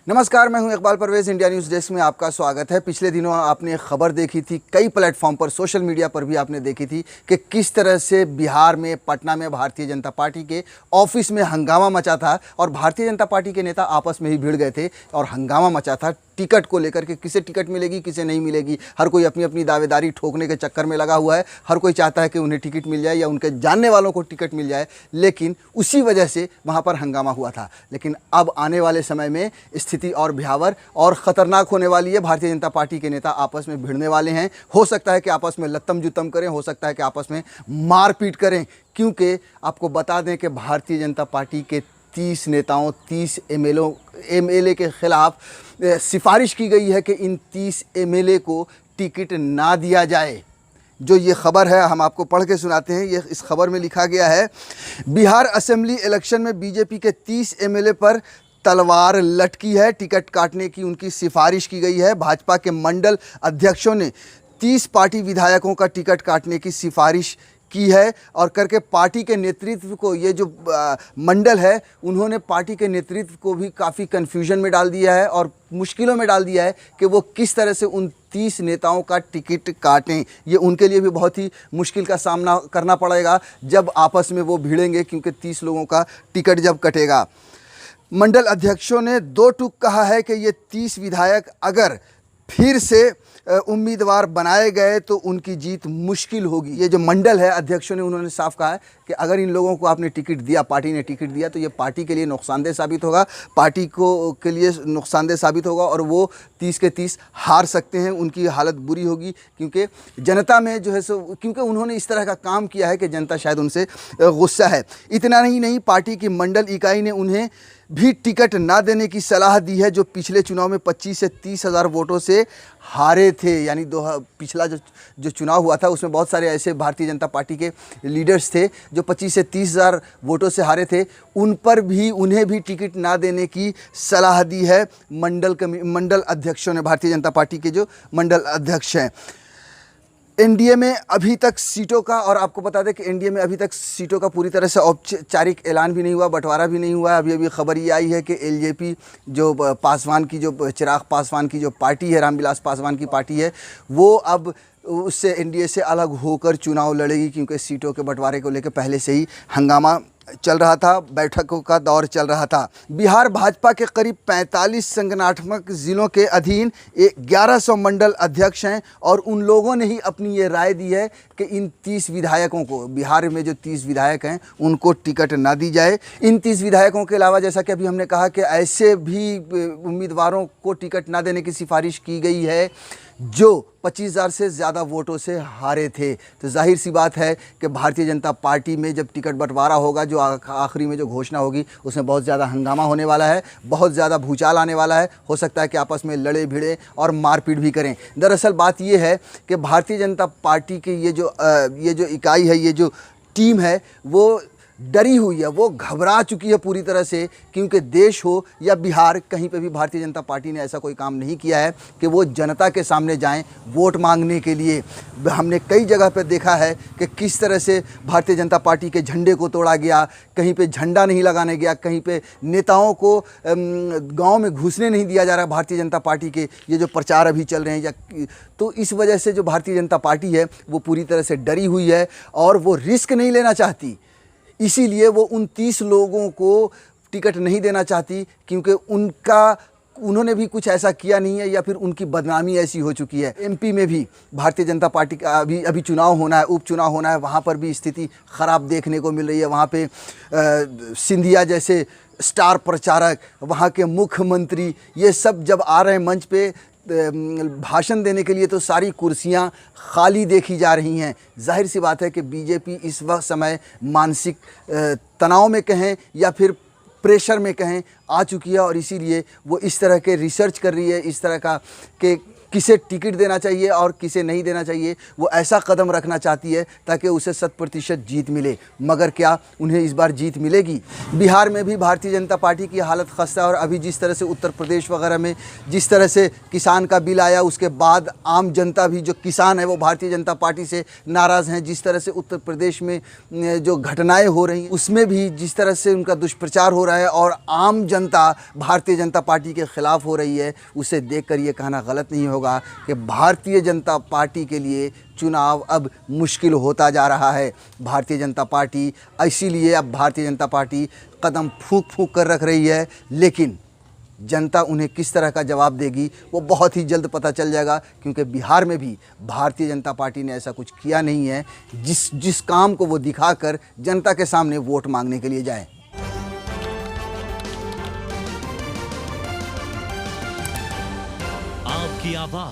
नमस्कार, मैं हूं Iqbal Parvez. India news desk में आपका स्वागत है। पिछले दिनों आपने खबर देखी थी, कई प्लेटफॉर्म पर, सोशल मीडिया पर भी आपने देखी थी कि किस तरह से बिहार में, पटना में भारतीय जनता पार्टी के ऑफिस में हंगामा मचा था और भारतीय जनता पार्टी के नेता आपस में ही भिड़ गए थे और हंगामा मचा था टिकट को लेकर के। किसे टिकट मिलेगी, किसे नहीं मिलेगी। हर कोई अपनी अपनी दावेदारी ठोकने के चक्कर में लगा हुआ है। हर कोई चाहता है कि उन्हें टिकट मिल जाए या उनके जानने वालों को टिकट मिल जाए, लेकिन उसी वजह से वहाँ पर हंगामा हुआ था। लेकिन अब आने वाले समय में स्थिति और भयावह और ख़तरनाक होने वाली है। भारतीय जनता पार्टी के नेता आपस में भिड़ने वाले हैं। हो सकता है कि आपस में लत्तम जुतम करें, हो सकता है कि आपस में मारपीट करें, क्योंकि आपको बता दें कि भारतीय जनता पार्टी के 30 नेताओं, 30 एमएलए के खिलाफ सिफारिश की गई है कि इन 30 एमएलए को टिकट ना दिया जाए। जो ये खबर है हम आपको पढ़ के सुनाते हैं। ये इस खबर में लिखा गया है, बिहार असेंबली इलेक्शन में बीजेपी के 30 एमएलए पर तलवार लटकी है। टिकट काटने की उनकी सिफारिश की गई है। भाजपा के मंडल अध्यक्षों ने 30 पार्टी विधायकों का टिकट काटने की सिफारिश की है और करके पार्टी के नेतृत्व को, ये जो मंडल है, उन्होंने पार्टी के नेतृत्व को भी काफ़ी कन्फ्यूजन में डाल दिया है और मुश्किलों में डाल दिया है कि वो किस तरह से उन 30 नेताओं का टिकट काटें। ये उनके लिए भी बहुत ही मुश्किल का सामना करना पड़ेगा जब आपस में वो भिड़ेंगे, क्योंकि 30 लोगों का टिकट जब कटेगा। मंडल अध्यक्षों ने दो टूक कहा है कि ये 30 विधायक अगर फिर से उम्मीदवार बनाए गए तो उनकी जीत मुश्किल होगी। ये जो मंडल है अध्यक्षों ने, उन्होंने साफ कहा है कि अगर इन लोगों को आपने टिकट दिया, पार्टी ने टिकट दिया, तो ये पार्टी के लिए नुकसानदेह साबित होगा, पार्टी को के लिए नुकसानदेह साबित होगा और वो 30 के 30 हार सकते हैं। उनकी हालत बुरी होगी, क्योंकि जनता में जो है सो, क्योंकि उन्होंने इस तरह का काम किया है कि जनता शायद उनसे गुस्सा है। इतना ही नहीं, पार्टी की मंडल इकाई ने उन्हें भी टिकट ना देने की सलाह दी है, जो पिछले चुनाव में 25 से 30 हज़ार वोटों से हारे थे। यानी पिछला जो चुनाव हुआ था उसमें बहुत सारे ऐसे भारतीय जनता पार्टी के लीडर्स थे जो 25 से 30 हज़ार वोटों से हारे थे। उन पर भी, उन्हें भी टिकट ना देने की सलाह दी है मंडल अध्यक्षों ने, भारतीय जनता पार्टी के जो मंडल अध्यक्ष हैं। एनडीए में अभी तक सीटों का, और आपको बता दें कि एनडीए में अभी तक सीटों का पूरी तरह से औपचारिक ऐलान भी नहीं हुआ, बंटवारा भी नहीं हुआ। अभी खबर ये आई है कि एलजेपी, जो पासवान की, जो चिराग पासवान की जो पार्टी है, रामविलास पासवान की पार्टी है, वो अब उससे, एनडीए से अलग होकर चुनाव लड़ेगी, क्योंकि सीटों के बंटवारे को लेकर पहले से ही हंगामा चल रहा था, बैठकों का दौर चल रहा था। बिहार भाजपा के करीब 45 संगठनात्मक ज़िलों के अधीन 1100 मंडल अध्यक्ष हैं और उन लोगों ने ही अपनी ये राय दी है कि इन 30 विधायकों को, बिहार में जो 30 विधायक हैं, उनको टिकट ना दी जाए। इन 30 विधायकों के अलावा, जैसा कि अभी हमने कहा, कि ऐसे भी उम्मीदवारों को टिकट ना देने की सिफारिश की गई है जो 25,000 से ज़्यादा वोटों से हारे थे। तो जाहिर सी बात है कि भारतीय जनता पार्टी में जब टिकट बंटवारा होगा, जो आखिरी में जो घोषणा होगी, उसमें बहुत ज़्यादा हंगामा होने वाला है, बहुत ज़्यादा भूचाल आने वाला है। हो सकता है कि आपस में लड़े भिड़े और मारपीट भी करें। दरअसल बात ये है कि भारतीय जनता पार्टी की ये जो इकाई है, ये जो टीम है, वो डरी हुई है, वो घबरा चुकी है पूरी तरह से, क्योंकि देश हो या बिहार, कहीं पे भी भारतीय जनता पार्टी ने ऐसा कोई काम नहीं किया है कि वो जनता के सामने जाएं वोट मांगने के लिए। हमने कई जगह पे देखा है कि किस तरह से भारतीय जनता पार्टी के झंडे को तोड़ा गया, कहीं पे झंडा नहीं लगाने गया, कहीं पे नेताओं को गाँव में घुसने नहीं दिया जा रहा भारतीय जनता पार्टी के ये जो प्रचार अभी चल रहे हैं। तो इस वजह से जो भारतीय जनता पार्टी है वो पूरी तरह से डरी हुई है और वो रिस्क नहीं लेना चाहती। इसीलिए वो उन 30 लोगों को टिकट नहीं देना चाहती, क्योंकि उन्होंने भी कुछ ऐसा किया नहीं है या फिर उनकी बदनामी ऐसी हो चुकी है। एमपी में भी भारतीय जनता पार्टी का अभी चुनाव होना है, उपचुनाव होना है, वहाँ पर भी स्थिति ख़राब देखने को मिल रही है। वहाँ पे सिंधिया जैसे स्टार प्रचारक, वहाँ के मुख्यमंत्री, ये सब जब आ रहे हैं मंच पे भाषण देने के लिए, तो सारी कुर्सियां खाली देखी जा रही हैं। जाहिर सी बात है कि बीजेपी इस वक्त समय मानसिक तनाव में कहें या फिर प्रेशर में कहें आ चुकी है और इसीलिए वो इस तरह के रिसर्च कर रही है, इस तरह का के किसे टिकट देना चाहिए और किसे नहीं देना चाहिए, वो ऐसा कदम रखना चाहती है ताकि उसे 100% जीत मिले। मगर क्या उन्हें इस बार जीत मिलेगी? बिहार में भी भारतीय जनता पार्टी की हालत खस्ता है और अभी जिस तरह से उत्तर प्रदेश वगैरह में जिस तरह से किसान का बिल आया, उसके बाद आम जनता भी जो किसान है वो भारतीय जनता पार्टी से नाराज़ हैं। जिस तरह से उत्तर प्रदेश में जो घटनाएं हो रही हैं उसमें भी जिस तरह से उनका दुष्प्रचार हो रहा है और आम जनता भारतीय जनता पार्टी के खिलाफ हो रही है, उसे देखकर ये कहना गलत नहीं होगा कि भारतीय जनता पार्टी के लिए चुनाव अब मुश्किल होता जा रहा है। भारतीय जनता पार्टी इसीलिए अब भारतीय जनता पार्टी कदम फूंक फूंक कर रख रही है, लेकिन जनता उन्हें किस तरह का जवाब देगी वो बहुत ही जल्द पता चल जाएगा, क्योंकि बिहार में भी भारतीय जनता पार्टी ने ऐसा कुछ किया नहीं है जिस काम को वो दिखाकर जनता के सामने वोट मांगने के लिए जाए। आपकी आवाज